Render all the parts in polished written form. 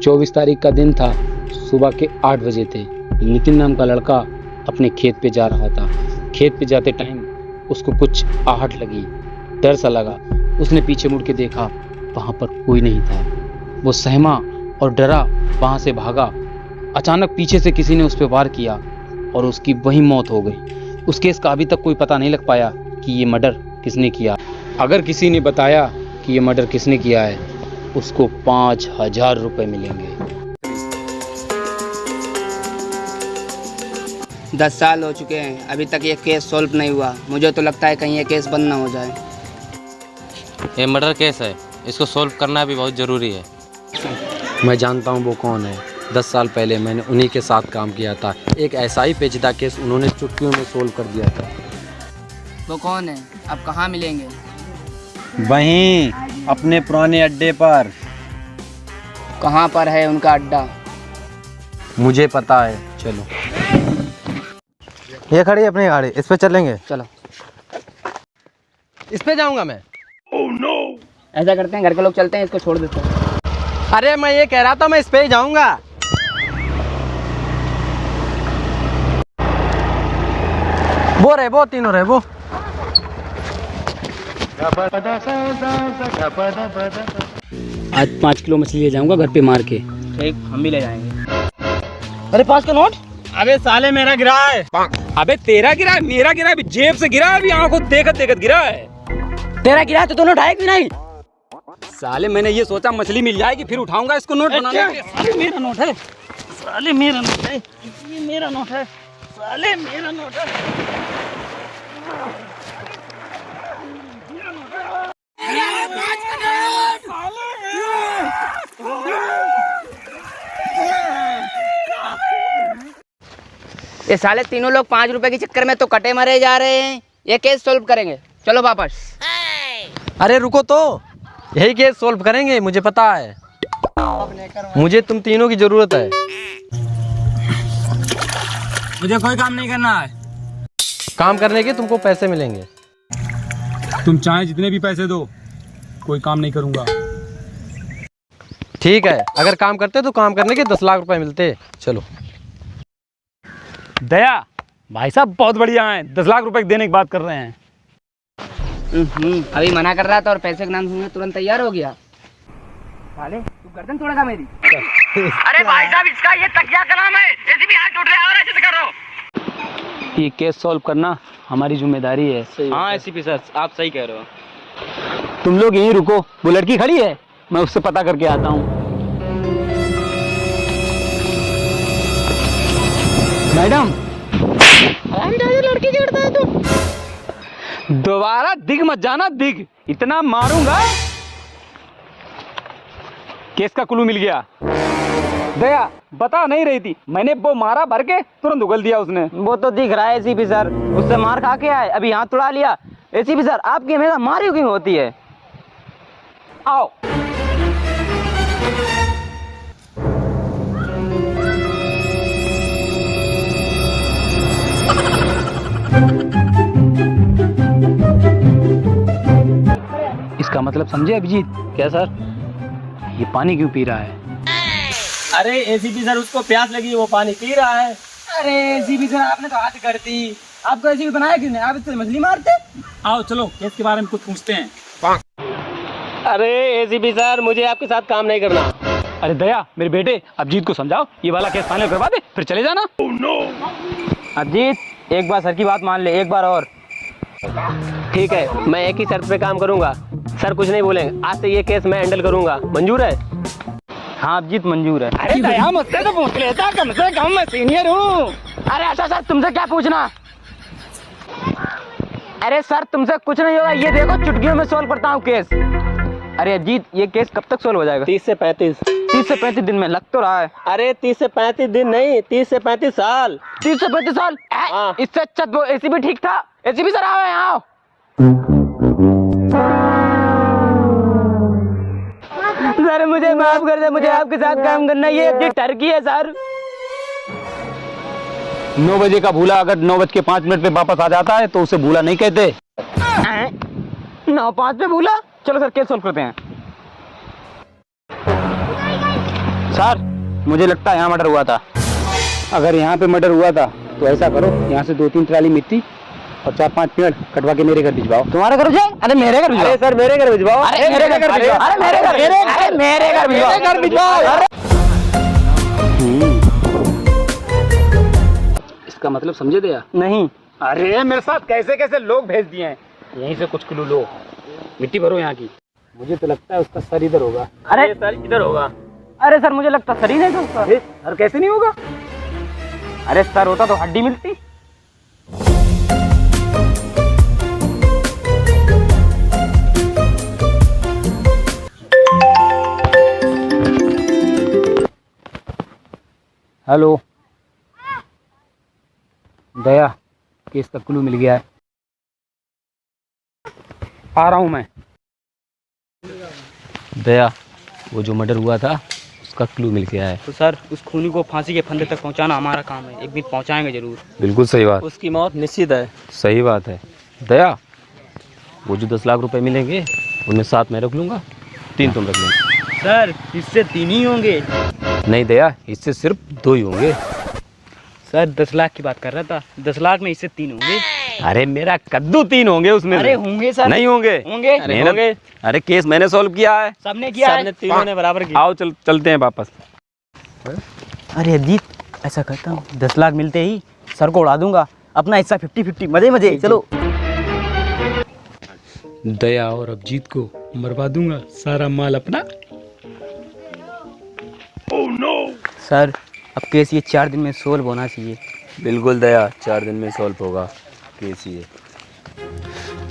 24 तारीख का दिन था। सुबह के 8 बजे थे। नितिन नाम का लड़का अपने खेत पे जा रहा था। खेत पे जाते टाइम उसको कुछ आहट लगी, डर सा लगा। उसने पीछे मुड़ के देखा, वहां पर कोई नहीं था। वो सहमा और डरा वहां से भागा। अचानक पीछे से किसी ने उस पर वार किया और उसकी वहीं मौत हो गई। उस केस का अभी तक कोई पता नहीं लग पाया कि ये मर्डर किसने किया। अगर किसी ने बताया कि ये मर्डर किसने किया है, उसको 5,000 रुपए मिलेंगे। 10 साल हो चुके हैं, अभी तक ये केस सॉल्व नहीं हुआ। मुझे तो लगता है कहीं ये केस बंद ना हो जाए। ये मर्डर केस है, इसको सॉल्व करना भी बहुत ज़रूरी है। मैं जानता हूँ वो कौन है। 10 साल पहले मैंने उन्हीं के साथ काम किया था। एक ऐसा ही पेचीदा केस उन्होंने चुटकियों में सोल्व कर दिया था। वो कौन है? अब कहाँ मिलेंगे? वहीं अपने पुराने अड्डे पर। कहाँ पर है उनका अड्डा? मुझे पता है, चलो। ये खड़ी है अपनी गाड़ी, इस पे चलेंगे। चलो। इस पे जाऊंगा मैं। ऐसा करते हैं, घर के लोग चलते हैं, इसको छोड़ देते हैं। अरे मैं ये कह रहा था, मैं इस पे ही जाऊंगा। वो तीनों रहे वो। आज 5 किलो मछली ले जाऊंगा घर पे मार के। ठीक, हम भी ले जाएंगे। अरे 5 का नोट। अबे साले मेरा गिरा है। अबे तेरा गिरा है, मेरा गिरा है, जेब से गिरा है, अभी आंखों देखत देखत गिरा है। तेरा गिरा तो दोनों ढाई भी नहीं। साले मैंने ये सोचा मछली मिल जाएगी फिर उठाऊंगा इसको नोट बनाने के लिए। साले मेरा नोट है, साले मेरा नोट है, ये मेरा नोट है, साले मेरा नोट है। ये साले तीनों लोग 5 रुपए के चक्कर में तो कटे मरे जा रहे हैं। ये केस सॉल्व करेंगे, चलो वापस। अरे रुको तो, यही केस सोल्व करेंगे, मुझे पता है। मुझे तुम तीनों की जरूरत है। मुझे कोई काम नहीं करना है। काम करने के तुमको पैसे मिलेंगे। तुम चाहे जितने भी पैसे दो, कोई काम नहीं करूंगा। ठीक है, अगर काम करते तो काम करने के 10 लाख रुपए मिलते। चलो। दया भाई साहब बहुत बढ़िया हैं, 10 लाख रुपए देने की बात कर रहे हैं। अभी मना कर रहा था और पैसे का नाम सुनकर तुरंत तैयार हो गया। साले तू गर्दन तोड़ेगा मेरी। अरे भाई साहब, इसका ये तकिया का नाम है, जैसे भी हाथ टूट रहा है और ऐसे कर रहा हो। ये केस सॉल्व करना हमारी जिम्मेदारी है। हाँ एसीपी सर, आप सही कह रहे हो। तुम लोग यहीं रुको, वो लड़की खड़ी है, मैं उससे पता करके आता हूँ। मैडम, लड़की छेड़ता है तू। दोबारा दिख मत जाना, दिख, इतना मारूंगा। केस का क्लू मिल गया। दया बता नहीं रही थी, मैंने वो मारा भर के तुरंत उगल दिया उसने। वो तो दिख रहा है एसीपी सर, उससे मार खा के आए, अभी हाथ तुड़ा लिया। एसीपी सर, आपकी हमेशा मारी क्यों होती है? आओ। इसका मतलब समझे अभिजीत? क्या सर? ये पानी क्यों पी रहा है? अरे एसीपी सर, उसको प्यास लगी, वो पानी पी रहा है। अरे एसीपी सर, आपने तो हाथ कर दी। आपको एसीपी बनाया किसने? आप इससे मछली मारते। आओ चलो केस के बारे में कुछ पूछते हैं। अरे एसीपी सर, मुझे आपके साथ काम नहीं करना। अरे दया, मेरे बेटे अभिजीत को समझाओ, ये वाला केस फाइनल करवा दे, फिर चले जाना। अजीत, एक बार सर की बात मान ले, एक बार और। ठीक है, मैं एक ही शर्त पे काम करूंगा। सर कुछ नहीं बोलेंगे, आज से ये केस मैं हैंडल करूंगा। मंजूर है? हाँ अजीत, मंजूर है। अरे दया मुझसे तो पूछ लेता, कम से कम मैं सीनियर हूँ। अरे अच्छा सर, तुमसे क्या पूछना? अरे सर, तुमसे कुछ नहीं होगा, ये देखो चुटकियों में सॉल्व करता हूँ केस। अरे अजीत, ये केस कब तक सॉल्व हो जाएगा? 30 से 35। 30 से 35 दिन में लग तो रहा है। अरे 30 से 35 दिन नहीं, 30 से 35 साल। 30 से 35 साल? हाँ। इससे अच्छा तो एसीपी ठीक था। एसीपी सर आओ यहाँ आओ। सर मुझे माफ कर दे, मुझे आपके साथ काम करना, ये अपनी टर्की है सर। 9 बजे का भूला अगर 9:05 पे वापस आ जाता है तो उसे भूला नहीं कहते। 9:05 पे भूला? चलो सर, केस सॉल्व करते हैं। सर मुझे लगता है यहाँ मर्डर हुआ था। अगर यहाँ पे मर्डर हुआ था तो ऐसा करो, यहाँ से 2-3 ट्राली मिट्टी और 4-5 पेड़ कटवा के मेरे घर भिजवाओ। तुम्हारे घर जाए? अरे मेरे घर भिजवाओ। अरे सर मेरे घर भिजवाओ। अरे मेरे घर भिजवाओ। अरे मेरे घर भिजवाओ। मेरे घर भिजवाओ। इसका मतलब समझे दया? नहीं। अरे मेरे साथ कैसे कैसे लोग भेज दिए हैं। यहीं से कुछ किलो लो, मिट्टी भरो यहाँ की। मुझे तो लगता है उसका सर इधर होगा। अरे सर इधर होगा। अरे सर मुझे लगता सर ही नहीं था उसका। सर कैसे नहीं होगा? अरे सर होता तो हड्डी मिलती। हेलो दया, केस का क्लू मिल गया है, आ रहा हूं मैं। दया, वो जो मर्डर हुआ था उसका क्लू मिल गया है। तो सर उस खूनी को फांसी के फंदे तक पहुंचाना हमारा काम है, एक दिन पहुंचाएंगे जरूर। बिल्कुल सही बात। उसकी मौत निश्चित है। सही बात है। दया, वो जो 10 लाख रुपए मिलेंगे उनमें 7 मैं रख लूंगा, 3 तुम रख लेना। सर इससे 3 ही होंगे। नहीं दया, इससे सिर्फ 2 ही होंगे। सर 10 लाख की बात कर रहा था, 10 लाख में इससे 3 होंगे। अरे मेरा कद्दू 3 होंगे उसमें। अरे होंगे सर। नहीं होंगे। होंगे। अरे होंगे। अरे केस मैंने सॉल्व किया है। सबने किया है। सबने तीनों ने बराबर किया। आओ चलते हैं वापस। अरे अजीत, ऐसा करता हूँ 10 लाख मिलते ही सर को उड़ा दूंगा, अपना हिस्सा 50-50, मजे मजे। चलो। दया और अभिजीत को मरवा दूंगा, सारा माल अपना। सर अब केस ये 4 दिन में सोल्व होना चाहिए। बिल्कुल दया, 4 दिन में सॉल्व होगा केस ये।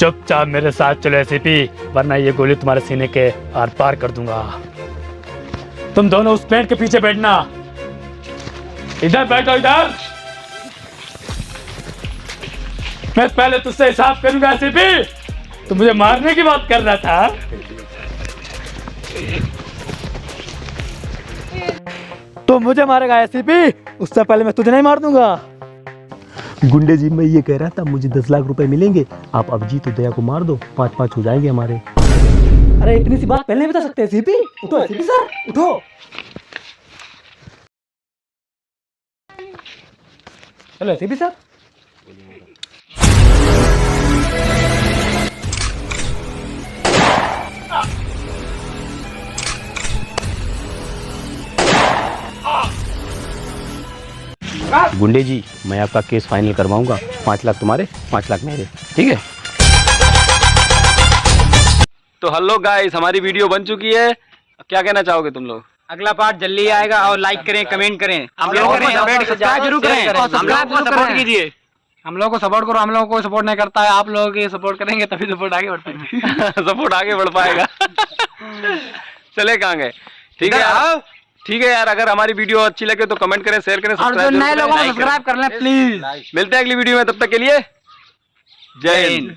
चुपचाप मेरे साथ चलो एसीपी, वरना ये गोली तुम्हारे सीने के आर पार कर दूंगा। तुम दोनों उस पेड़ के पीछे बैठना। इधर बैठो, इधर। मैं पहले तुझसे हिसाब करूंगा एसीपी। तुम मुझे मारने की बात कर रहा था। तो मुझे मारेगा एसीपी, उससे पहले मैं तुझे नहीं मार दूंगा। गुंडे जी, मैं ये कह रहा था मुझे 10 लाख रुपए मिलेंगे, आप अभिजीत और दया को मार दो, 5-5 हो जाएंगे हमारे। अरे इतनी सी बात पहले नहीं बता सकते एसीपी? उठो एसीपी सर, उठो। चलो एसीपी सर। गुंडे जी, मैं आपका केस फाइनल करवाऊंगा। 5 लाख तुम्हारे, 5 लाख मेरे, ठीक है? तो हेलो गाइस, हमारी वीडियो बन चुकी है। क्या कहना चाहोगे तुम लोग? अगला पार्ट जल्दी आएगा और लाइक करें, कमेंट करें, हम लोगों को सब्सक्राइब जरूर करें, हम लोगों को सपोर्ट कीजिए। हम लोगों को सपोर्ट करो, हम लोगों को सपोर्ट नहीं करता है, आप लोगों के सपोर्ट करेंगे तभी सपोर्ट आगे बढ़ पाएगा। सपोर्ट आगे बढ़ पाएगा। चले कहाँ गए? ठीक है यार, ठीक है यार, अगर हमारी वीडियो अच्छी लगे तो कमेंट करें, शेयर करें, और जो नए लोगों को सब्सक्राइब कर लें प्लीज। मिलते हैं अगली वीडियो में, तब तक के लिए जय हिंद।